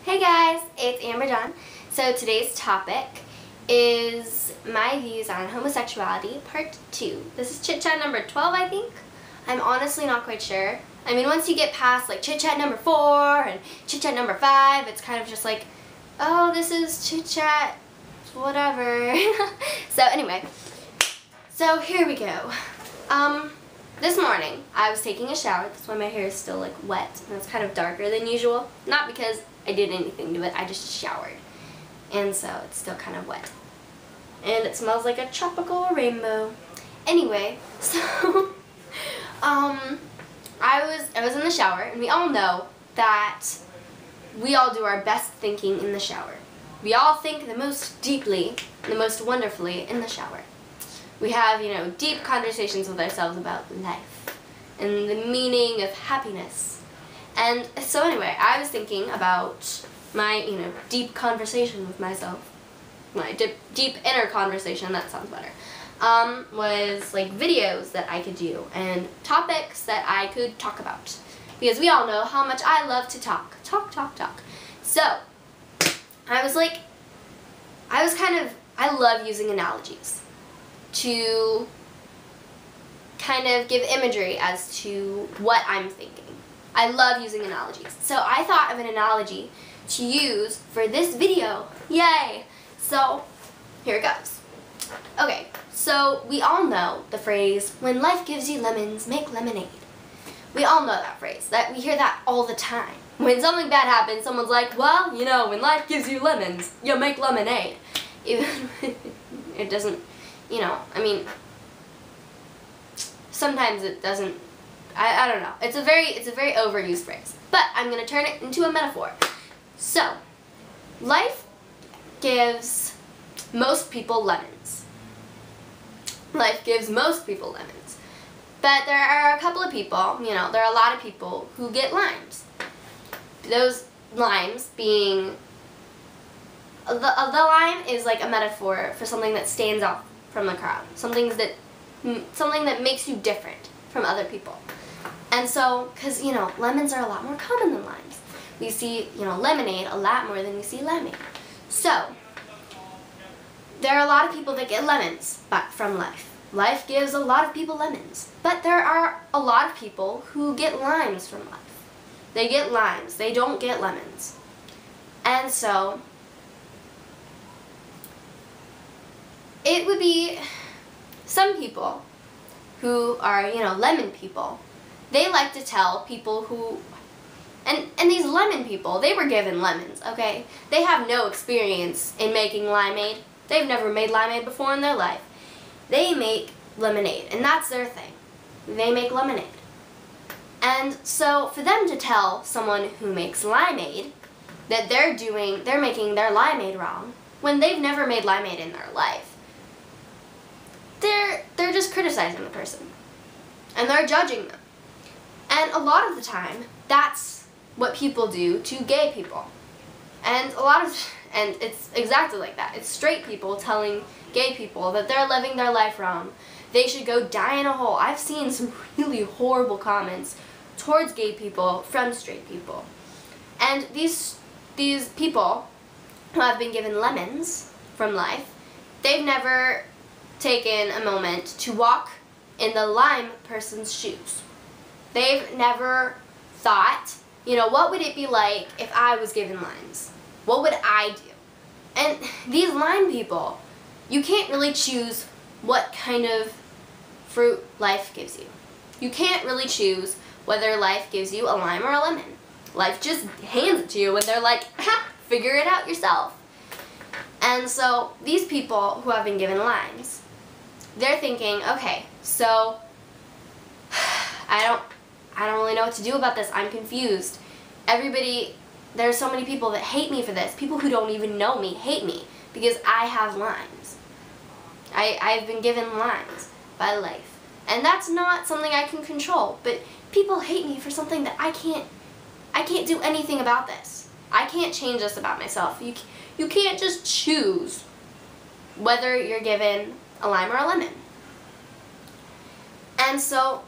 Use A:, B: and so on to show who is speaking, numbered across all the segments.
A: Hey guys, it's Amber Dawn. So today's topic is my views on homosexuality, part 2. This is ChitChat number 12, I think. I'm honestly not quite sure. I mean, once you get past like ChitChat number 4 and ChitChat number 5, it's kind of just like, oh, this is ChitChat, whatever. So anyway, so here we go. This morning, I was taking a shower. That's why my hair is still like wet and it's kind of darker than usual. Not because I did anything to it, I just showered. And so it's still kind of wet. And it smells like a tropical rainbow. Anyway, so I was in the shower, and we all know that we all do our best thinking in the shower. We all think the most deeply, the most wonderfully in the shower. We have, deep conversations with ourselves about life and the meaning of happiness. And so anyway, I was thinking about my, deep conversation with myself. My deep inner conversation, that sounds better. Was like videos that I could do and topics that I could talk about. Because we all know how much I love to talk. Talk. So, I love using analogies to kind of give imagery as to what I'm thinking. I love using analogies. So I thought of an analogy to use for this video. Yay! So here it goes. Okay, so we all know the phrase, when life gives you lemons, make lemonade. We all know that phrase. We hear that all the time. When something bad happens, someone's like, well, when life gives you lemons, you make lemonade. Even it doesn't, sometimes it doesn't, I don't know. It's a very overused phrase. But I'm going to turn it into a metaphor. So, life gives most people lemons. Life gives most people lemons. But there are a couple of people, there are a lot of people who get limes. Those limes being, the lime is like a metaphor for something that stands out from the crowd. Something that makes you different from other people. And so, because, lemons are a lot more common than limes. We see, lemonade a lot more than we see limeade. So, there are a lot of people that get lemons from life. Life gives a lot of people lemons. But there are a lot of people who get limes from life. They get limes. They don't get lemons. And so, it would be some people who are, lemon people. They like to tell people who, and these lemon people, they were given lemons, okay? They have no experience in making limeade. They've never made limeade before in their life. They make lemonade, and that's their thing. They make lemonade. And so for them to tell someone who makes limeade that they're making their limeade wrong, when they've never made limeade in their life, they're just criticizing the person. And they're judging them. And a lot of the time, that's what people do to gay people. And it's exactly like that. It's straight people telling gay people that they're living their life wrong. They should go die in a hole. I've seen some really horrible comments towards gay people from straight people. And these people who have been given lemons from life, they've never taken a moment to walk in the lime person's shoes. They've never thought, what would it be like if I was given limes? What would I do? And these lime people, you can't really choose what kind of fruit life gives you. You can't really choose whether life gives you a lime or a lemon. Life just hands it to you and they're like, ha, figure it out yourself. And so these people who have been given limes, they're thinking, okay, so I don't really know what to do about this. I'm confused. There are so many people that hate me for this. People who don't even know me hate me because I have limes. I've been given limes by life. And that's not something I can control, but people hate me for something that I can't do anything about this. I can't change this about myself. You can't just choose whether you're given a lime or a lemon. And so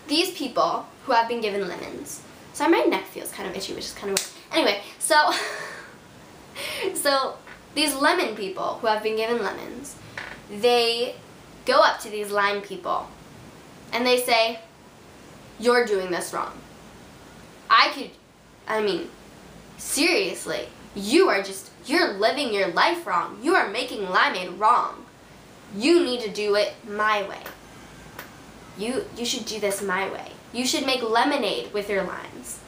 A: these people who have been given lemons, so my neck feels kind of itchy, which is kind of weird. Anyway, so So these lemon people who have been given lemons, they go up to these lime people and they say, you're doing this wrong. Seriously, you're living your life wrong. You are making limeade wrong. You need to do it my way. You should do this my way. You should make lemonade with your limes.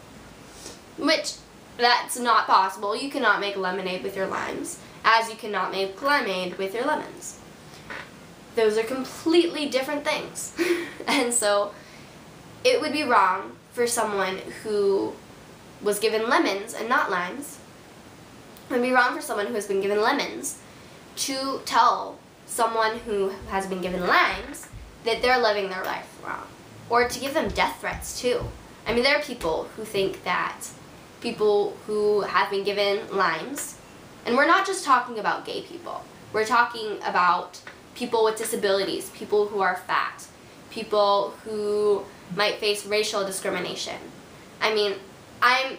A: Which, that's not possible. You cannot make lemonade with your limes, as you cannot make limeade with your lemons. Those are completely different things. And so, it would be wrong for someone who was given lemons and not limes. It would be wrong for someone who has been given lemons to tell someone who has been given limes that they're living their life wrong. Or to give them death threats too. I mean, there are people who think that people who have been given limes, and we're not just talking about gay people, we're talking about people with disabilities, people who are fat, people who might face racial discrimination. I mean, I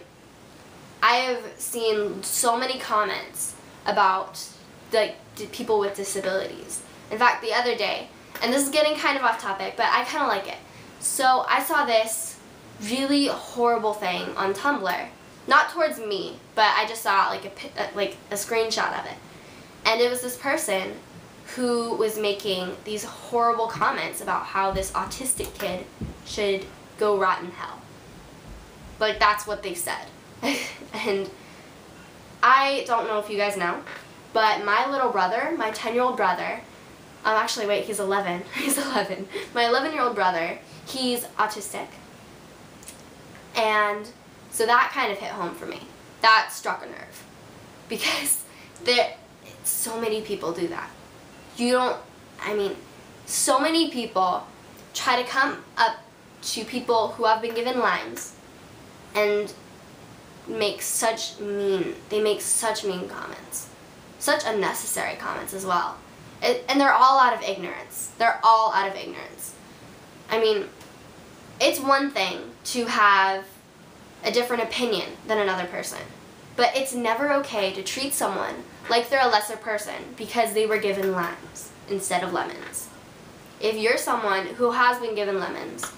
A: have seen so many comments about the people with disabilities. In fact, the other day, and this is getting kind of off topic, but I kind of like it. So I saw this really horrible thing on Tumblr, not towards me, but I just saw like a screenshot of it. And it was this person who was making these horrible comments about how this autistic kid should go rot in hell. Like, that's what they said. And I don't know if you guys know, but my little brother, my 10-year-old brother, actually wait, he's 11. He's 11. My 11-year-old brother, he's autistic. And so that kind of hit home for me. That struck a nerve. Because so many people do that. So many people try to come up to people who have been given limes and make such mean comments. Such unnecessary comments as well. And they're all out of ignorance. They're all out of ignorance. I mean, it's one thing to have a different opinion than another person, but it's never okay to treat someone like they're a lesser person because they were given limes instead of lemons. If you're someone who has been given lemons,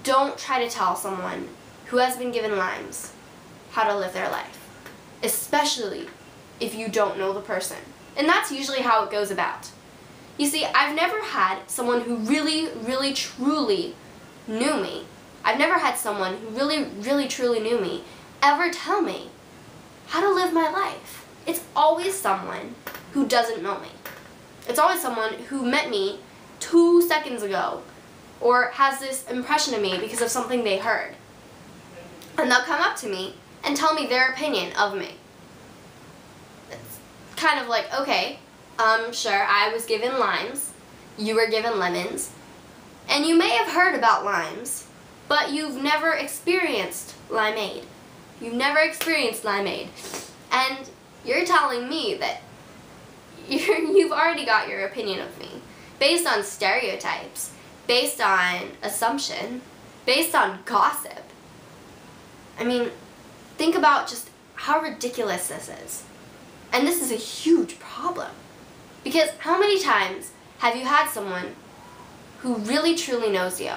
A: don't try to tell someone who has been given limes how to live their life, especially if you don't know the person. And that's usually how it goes about. You see, I've never had someone who really, really, truly knew me. I've never had someone who really, really, truly knew me ever tell me how to live my life. It's always someone who doesn't know me. It's always someone who met me 2 seconds ago or has this impression of me because of something they heard. And they'll come up to me and tell me their opinion of me. It's kind of like, okay, sure, I was given limes, you were given lemons, and you may have heard about limes, but you've never experienced limeade. You've never experienced limeade. And you're telling me that you've already got your opinion of me based on stereotypes, based on assumption, based on gossip. I mean, think about just how ridiculous this is. And this is a huge problem. Because how many times have you had someone who really truly knows you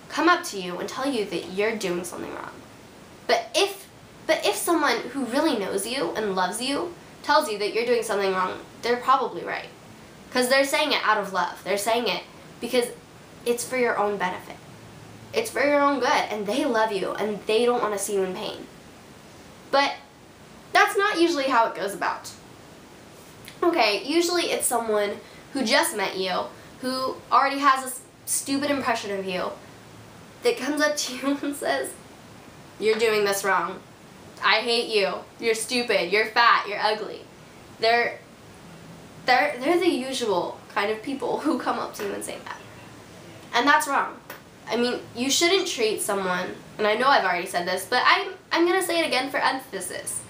A: come up to you and tell you that you're doing something wrong? But if someone who really knows you and loves you tells you that you're doing something wrong, they're probably right. Because they're saying it out of love. They're saying it because it's for your own benefit. It's for your own good, and they love you, and they don't want to see you in pain. But that's not usually how it goes about. Okay, usually it's someone who just met you, who already has this stupid impression of you, that comes up to you and says, you're doing this wrong. I hate you. You're stupid. You're fat. You're ugly. They're the usual kind of people who come up to you and say that. And that's wrong. I mean, you shouldn't treat someone, and I know I've already said this, but I'm going to say it again for emphasis.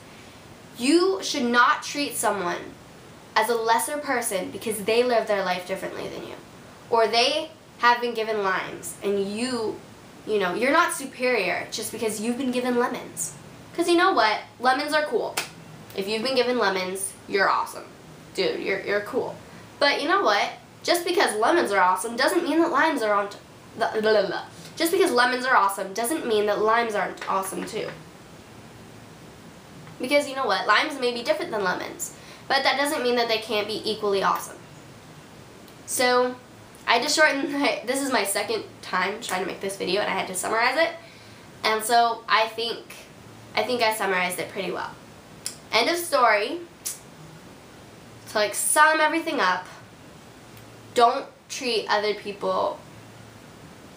A: You should not treat someone as a lesser person because they live their life differently than you. Or they have been given limes, and you're not superior just because you've been given lemons. Because you know what? Lemons are cool. If you've been given lemons, you're awesome. Dude, you're cool. But you know what? Just because lemons are awesome doesn't mean that limes aren't. Just because lemons are awesome doesn't mean that limes aren't awesome too. Because you know what? Limes may be different than lemons, but that doesn't mean that they can't be equally awesome. So, I just shortened, this is my second time trying to make this video and I had to summarize it. And so, I think I summarized it pretty well. End of story. To like sum everything up, don't treat other people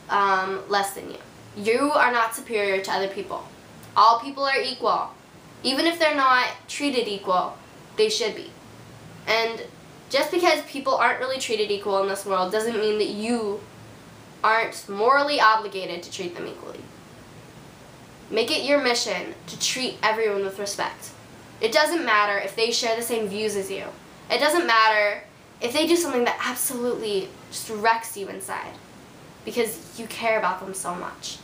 A: less than you. You are not superior to other people. All people are equal. Even if they're not treated equal, they should be. And just because people aren't really treated equal in this world doesn't mean that you aren't morally obligated to treat them equally. Make it your mission to treat everyone with respect. It doesn't matter if they share the same views as you. It doesn't matter if they do something that absolutely just wrecks you inside because you care about them so much.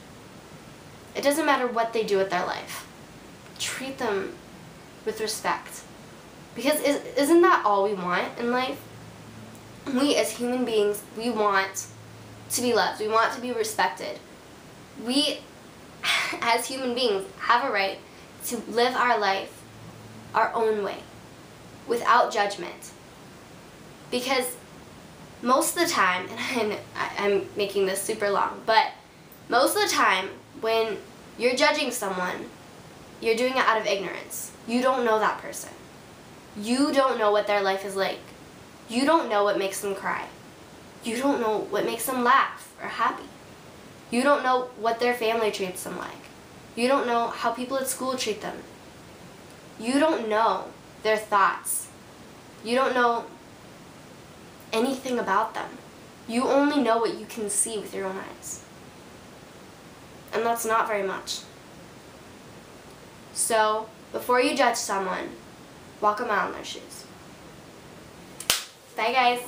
A: It doesn't matter what they do with their life. Treat them with respect. Because isn't that all we want in life? We as human beings, we want to be loved. We want to be respected. We as human beings have a right to live our life our own way without judgment. Because most of the time, and I'm making this super long, but most of the time when you're judging someone, you're doing it out of ignorance. You don't know that person. You don't know what their life is like. You don't know what makes them cry. You don't know what makes them laugh or happy. You don't know what their family treats them like. You don't know how people at school treat them. You don't know their thoughts. You don't know anything about them. You only know what you can see with your own eyes. And that's not very much. So, before you judge someone, walk a mile in their shoes. Bye guys.